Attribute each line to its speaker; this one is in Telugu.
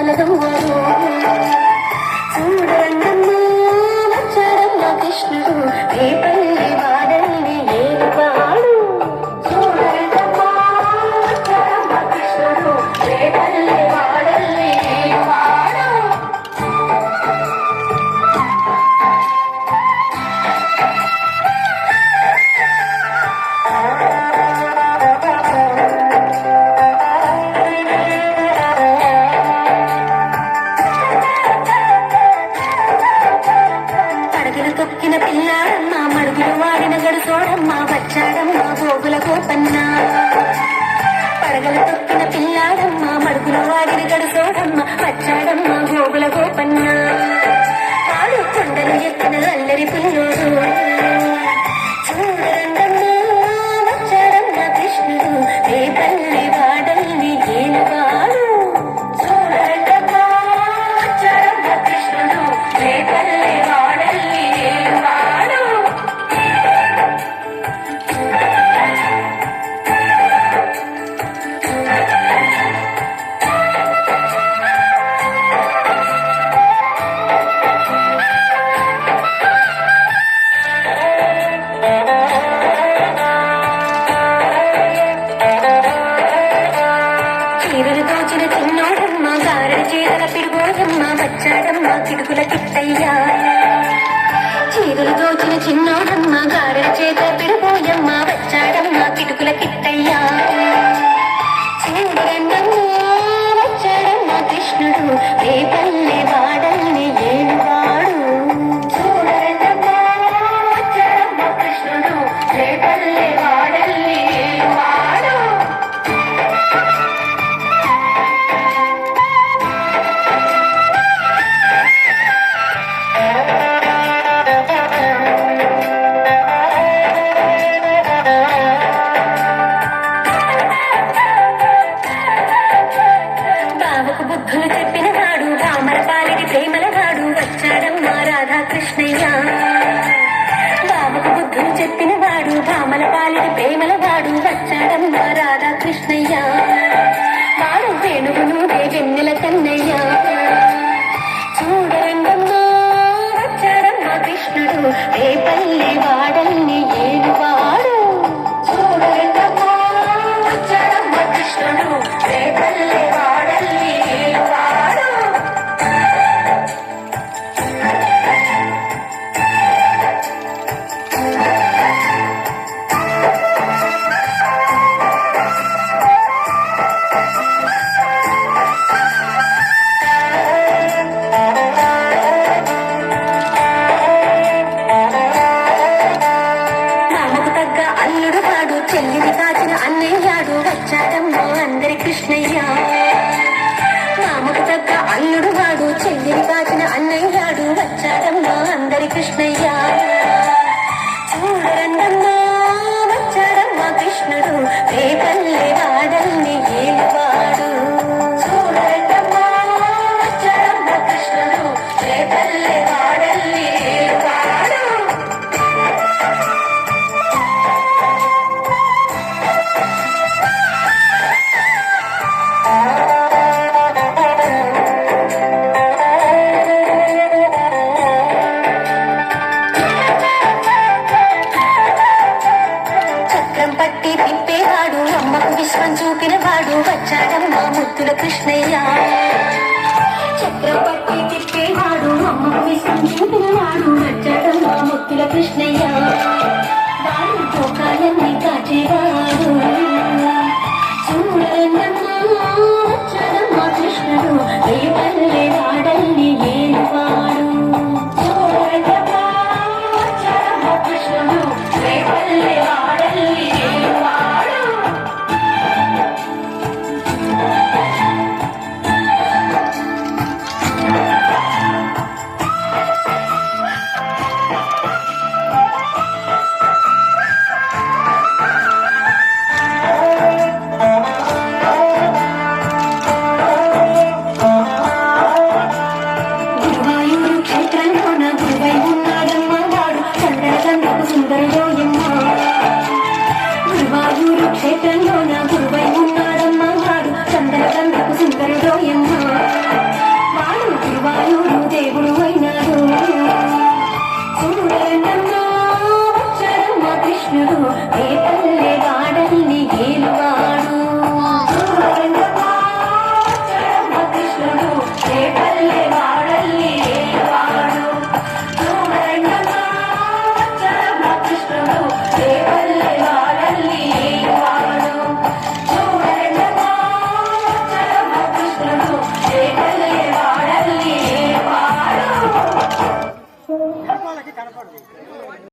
Speaker 1: కలదవ్వరు. చూడండమ్మా వచ్చాడమ్మ కృష్ణుడు రేపల్లి వాడల్ని ఏలువాడు. చూడండమ్మా వచ్చాడమ్మ కృష్ణుడు రేపల్లి వాడల్ని ఏలువాడు. తొక్కిన పిల్లాడమ్మ మడుగులు వాడిన గడుసోడమ్మ వచ్చాడమ్మ గోగుల గోపన్న. పడగలు తొక్కిన పిల్లాడమ్మ మడుగులు వాడిన గడుసోడమ్మ వచ్చాడమ్మ గోగుల గోపన్న. ఆడు కొండలు ఎక్కిన అల్లరి పుల్లోడు. చూడండమ్మా వచ్చాడమ్మ కృష్ణుడు రేపల్లి వాడల్ని ఏలువాడు. చూడండమ్మా వచ్చాడమ్మ కృష్ణుడు రేపల్లి వాడల్ని ఏలువాడు. చీరలు దోచిన చిన్నోడమ్మ గారెల చీరల పిడుగోడమ్మ వచ్చాడమ్మ కిడుకుల కిట్టయ్యా. చీరలు దోచిన చిన్నోడమ్మ గారెల చేతల పిడుగోయమ్మ వచ్చాడమ్మ కిడుకుల కిట్టయ్యా. చూడండమ్మా వచ్చాడమ్మ కృష్ణుడు రేపల్లి వాడల్ని ఏలువాడు. చూడండమ్మా వచ్చాడమ్మ కృష్ణుడు రేపల్లి వాడల్ని ఏలువాడు. బావకు బుద్ధులు చెప్పిన వాడు రామల పాలిటి ప్రేమల వాడు వచ్చాడమ్మ రాధాకృష్ణయ్య. బావకు బుద్ధులు చెప్పిన వాడు రామల పాలిటి ప్రేమల వాడు వచ్చాడమ్మ రాధాకృష్ణయ్య. వాడు వేణువును వెన్నెల కన్నయ్య. చూడండమ్మా వచ్చాడమ్మ కృష్ణుడు రేపల్లి వాడల్ని ఏలువాడు. చూడండమ్మా వచ్చాడమ్మ కృష్ణుడు రేపల్లి వాడల్ని ఏలువాడు. మామకు తగ్గ అల్లుడు వాడు చెల్లిని కాచిన అన్నయ్యాడు వచ్చాడమ్మ అందరి కృష్ణయ్య. మామకు తగ్గ అల్లుడు వాడు చెల్లిని కాచిన అన్నయ్యాడు వచ్చాడమ్మ అందరి కృష్ణయ్య. చూడండమ్మా వచ్చాడమ్మ కృష్ణుడు రేపల్లి వాడల్ని ఏలువాడు. చూడండమ్మా వచ్చాడమ్మ కృష్ణుడు రేపల్లి వాడల్ని ఏలువాడు. చక్రం పట్టి తిప్పేవాడు అమ్మకు విశ్వం చూపిన వాడు వచ్చాడమ్మ ముద్దుల కృష్ణయ్య. చక్రం పట్టి తిప్పేవాడు అమ్మకు విశ్వం చూపిన వాడు వచ్చాడమ్మ ముద్దుల కృష్ణయ్య. వాడు తోకాలన్నీ కాచేవాడు. చూడండమ్మా వచ్చాడమ్మ కృష్ణుడు రేపల్లి